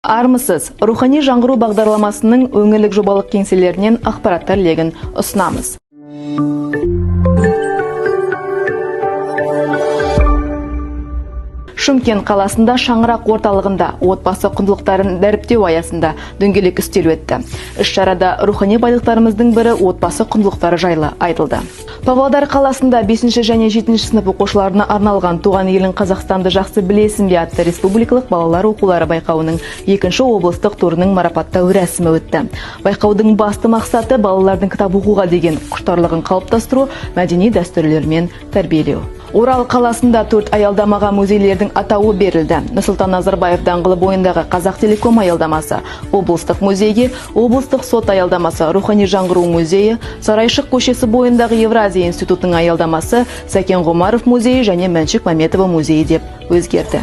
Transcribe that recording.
Армысыз, рухани жаңғыру бағдарламасының өңірлік жобалық кеңселерінен ақпараттар легін ұсынамыз. Шымкент қаласында Шаңырақ орталығында отбасы құндылықтарын дәріптеу аясында дөңгелек үстел өтті. Іс-шарада рухани байлықтарымыздың бірі отбасы құндылықтары жайлы айтылды. Павлодар қаласында 5 және 7 сынып оқушыларына арналған «Туған елің Қазақстанды жақсы білесің бе» атты республикалық балалар оқулары байқауының 2 облыстық турының марапаттау рәсімі өтті. Байқаудың басты мақсаты балалардың кітап оқуға деген құштарлығын қалыптастыру, мәдени дәстүрлермен тәрбиелеу. Орал қаласында 4 аялдамаға музейлердің атауы берілді. Нұрсұлтан Назарбаев даңғылы бойындағы Қазақ Телеком аялдамасы, облыстық музейге, облыстық сот аялдамасы, рухани жаңғыру музейі, Сарайшық көшесі бойындағы Евразия институтының аялдамасы, Сәкен Ғұмаров музейі және Мәншүк Мәметова музейі деп өзгерді.